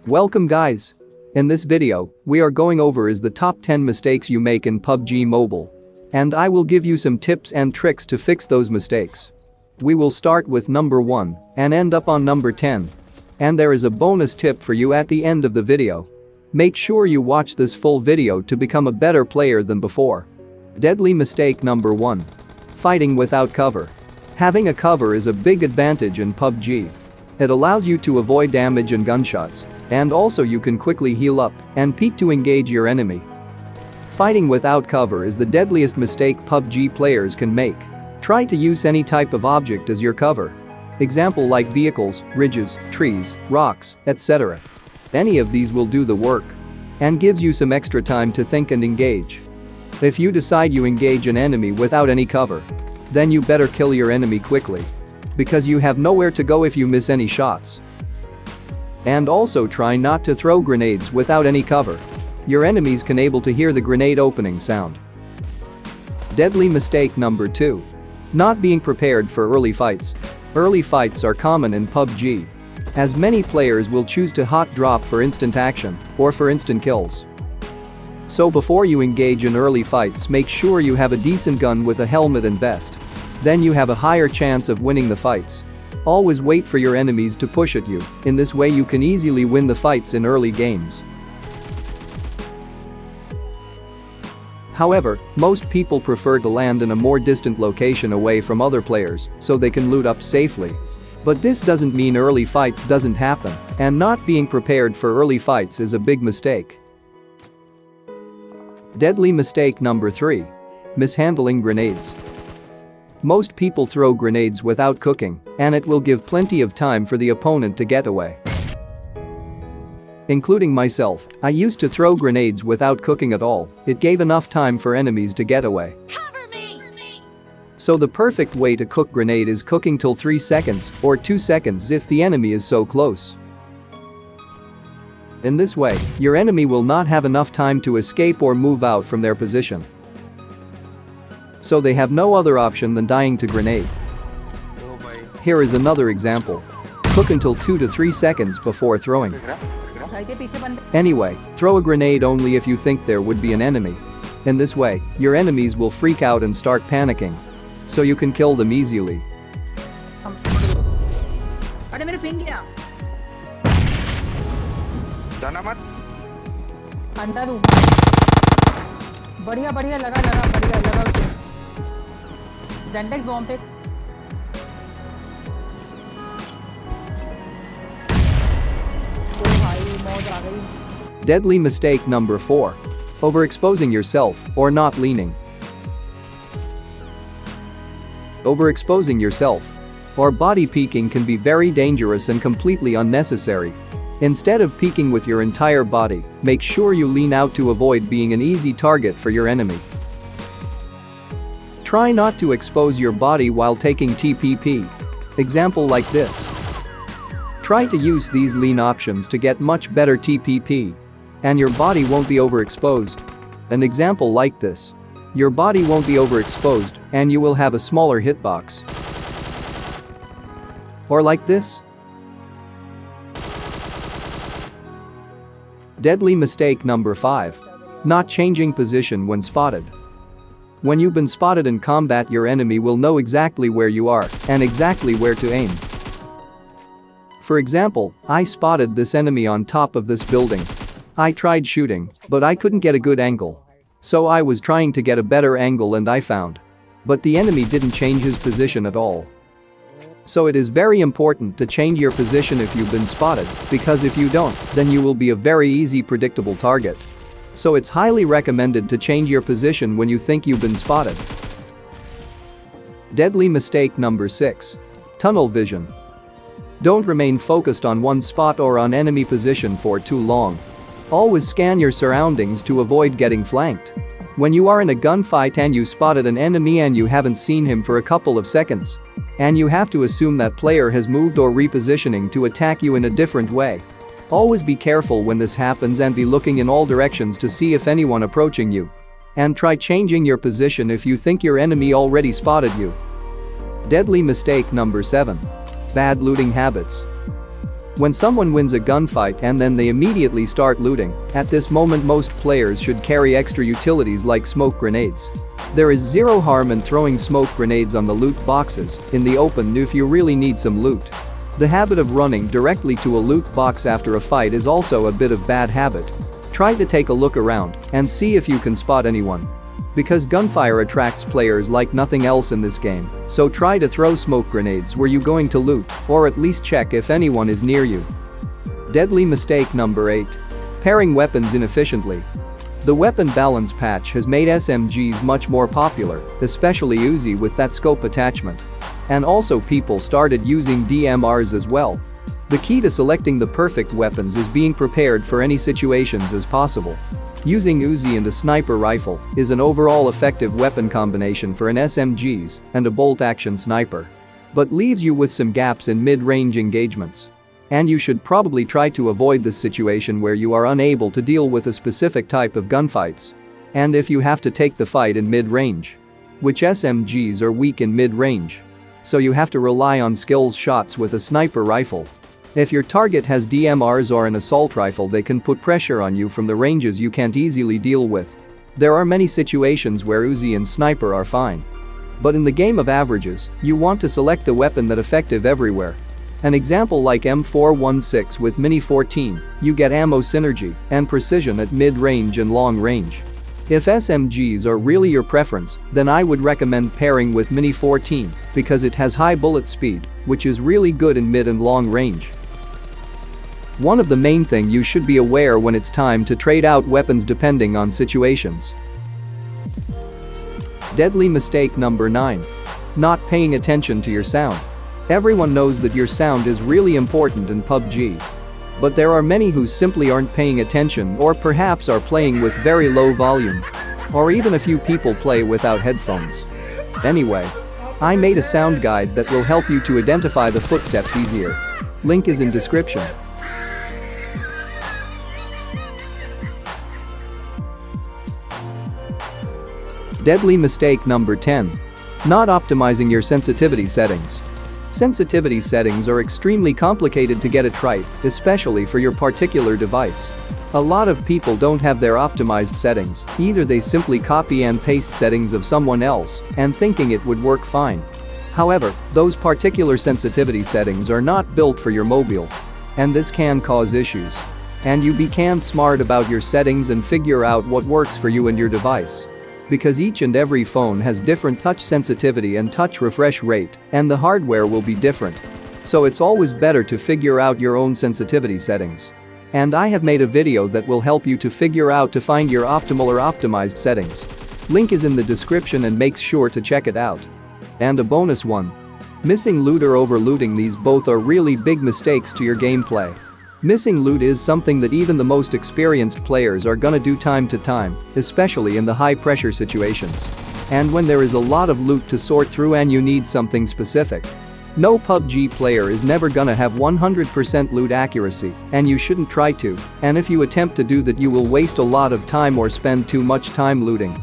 Welcome guys. In this video, we are going over is the top 10 mistakes you make in PUBG Mobile. And I will give you some tips and tricks to fix those mistakes. We will start with number 1 and end up on number 10. And there is a bonus tip for you at the end of the video. Make sure you watch this full video to become a better player than before. Deadly mistake number 1. Fighting without cover. Having a cover is a big advantage in PUBG. It allows you to avoid damage and gunshots, and also you can quickly heal up and peek to engage your enemy. Fighting without cover is the deadliest mistake PUBG players can make. Try to use any type of object as your cover. Example like vehicles, ridges, trees, rocks, etc. Any of these will do the work and gives you some extra time to think and engage. If you decide you engage an enemy without any cover, then you better kill your enemy quickly, because you have nowhere to go if you miss any shots. And also try not to throw grenades without any cover. Your enemies can able to hear the grenade opening sound. Deadly mistake number 2. Not being prepared for early fights. Early fights are common in PUBG, as many players will choose to hot drop for instant action or for instant kills. So before you engage in early fights, make sure you have a decent gun with a helmet and vest. Then you have a higher chance of winning the fights. Always wait for your enemies to push at you. In this way you can easily win the fights in early games. However, most people prefer to land in a more distant location away from other players so they can loot up safely. But this doesn't mean early fights doesn't happen, and not being prepared for early fights is a big mistake. Deadly mistake number 3. Mishandling grenades. Most people throw grenades without cooking, and it will give plenty of time for the opponent to get away. Including myself, I used to throw grenades without cooking at all. It gave enough time for enemies to get away. Cover me! So the perfect way to cook grenade is cooking till 3 seconds or 2 seconds if the enemy is so close. In this way, your enemy will not have enough time to escape or move out from their position. So they have no other option than dying to grenade. Here is another example. Cook until 2 to 3 seconds before throwing. Anyway, throw a grenade only if you think there would be an enemy. In this way, your enemies will freak out and start panicking. So you can kill them easily. अंडा दूं बढ़िया बढ़िया लगा बढ़िया लगा उसे जेंटेक्स bomb पे ओ भाई मौत आ गई. Deadly mistake number 4. Overexposing yourself or not leaning. Overexposing yourself or body peeking can be very dangerous and completely unnecessary. Instead of peeking with your entire body, make sure you lean out to avoid being an easy target for your enemy. Try not to expose your body while taking TPP. Example like this. Try to use these lean options to get much better TPP. And your body won't be overexposed. An example like this. Your body won't be overexposed and you will have a smaller hitbox. Or like this. Deadly mistake number 5. Not changing position when spotted. When you've been spotted in combat, your enemy will know exactly where you are and exactly where to aim. For example, I spotted this enemy on top of this building. I tried shooting, but I couldn't get a good angle. So I was trying to get a better angle and I found. But the enemy didn't change his position at all. So it is very important to change your position if you've been spotted, because if you don't, then you will be a very easy predictable target. So it's highly recommended to change your position when you think you've been spotted. Deadly mistake number 6. Tunnel vision. Don't remain focused on one spot or on enemy position for too long. Always scan your surroundings to avoid getting flanked. When you are in a gunfight and you spotted an enemy and you haven't seen him for a couple of seconds, and you have to assume that player has moved or repositioning to attack you in a different way. Always be careful when this happens and be looking in all directions to see if anyone approaching you. And try changing your position if you think your enemy already spotted you. Deadly mistake number 7. Bad looting habits. When someone wins a gunfight and then they immediately start looting, at this moment most players should carry extra utilities like smoke grenades. There is zero harm in throwing smoke grenades on the loot boxes in the open if you really need some loot. The habit of running directly to a loot box after a fight is also a bit of bad habit. Try to take a look around and see if you can spot anyone. Because gunfire attracts players like nothing else in this game, so try to throw smoke grenades where you're going to loot, or at least check if anyone is near you. Deadly mistake number 8. Pairing weapons inefficiently. The weapon balance patch has made SMGs much more popular, especially Uzi with that scope attachment. And also people started using DMRs as well. The key to selecting the perfect weapons is being prepared for any situations as possible. Using Uzi and a sniper rifle is an overall effective weapon combination for an SMGs and a bolt-action sniper. But leaves you with some gaps in mid-range engagements. And you should probably try to avoid this situation where you are unable to deal with a specific type of gunfights. And if you have to take the fight in mid-range, which SMGs are weak in mid-range. So you have to rely on skills shots with a sniper rifle. If your target has DMRs or an assault rifle, they can put pressure on you from the ranges you can't easily deal with. There are many situations where Uzi and sniper are fine. But in the game of averages, you want to select the weapon that effective everywhere. An example like M416 with Mini 14, you get ammo synergy and precision at mid-range and long range. If SMGs are really your preference, then I would recommend pairing with Mini 14 because it has high bullet speed, which is really good in mid and long range. One of the main thing you should be aware when it's time to trade out weapons depending on situations. Deadly mistake number 9. Not paying attention to your sound. Everyone knows that your sound is really important in PUBG. But there are many who simply aren't paying attention or perhaps are playing with very low volume. Or even a few people play without headphones. Anyway, I made a sound guide that will help you to identify the footsteps easier. Link is in description. Deadly mistake number 10. Not optimizing your sensitivity settings. Sensitivity settings are extremely complicated to get it right, especially for your particular device. A lot of people don't have their optimized settings, either they simply copy and paste settings of someone else and thinking it would work fine. However, those particular sensitivity settings are not built for your mobile. And this can cause issues. And you become smart about your settings and figure out what works for you and your device. Because each and every phone has different touch sensitivity and touch refresh rate, and the hardware will be different. So it's always better to figure out your own sensitivity settings. And I have made a video that will help you to figure out to find your optimal or optimized settings. Link is in the description and make sure to check it out. And a bonus one. Missing loot or overlooting, these both are really big mistakes to your gameplay. Missing loot is something that even the most experienced players are gonna do time to time, especially in the high-pressure situations. And when there is a lot of loot to sort through and you need something specific. No PUBG player is never gonna have 100% loot accuracy, and you shouldn't try to, and if you attempt to do that you will waste a lot of time or spend too much time looting.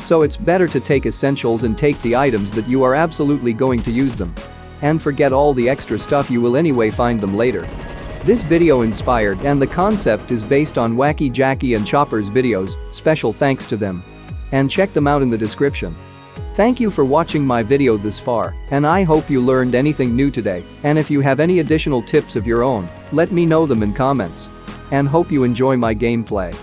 So it's better to take essentials and take the items that you are absolutely going to use them. And forget all the extra stuff, you will anyway find them later. This video inspired and the concept is based on Wacky Jackie and Chopper's videos, special thanks to them. And check them out in the description. Thank you for watching my video this far, and I hope you learned anything new today, and if you have any additional tips of your own, let me know them in comments. And hope you enjoy my gameplay.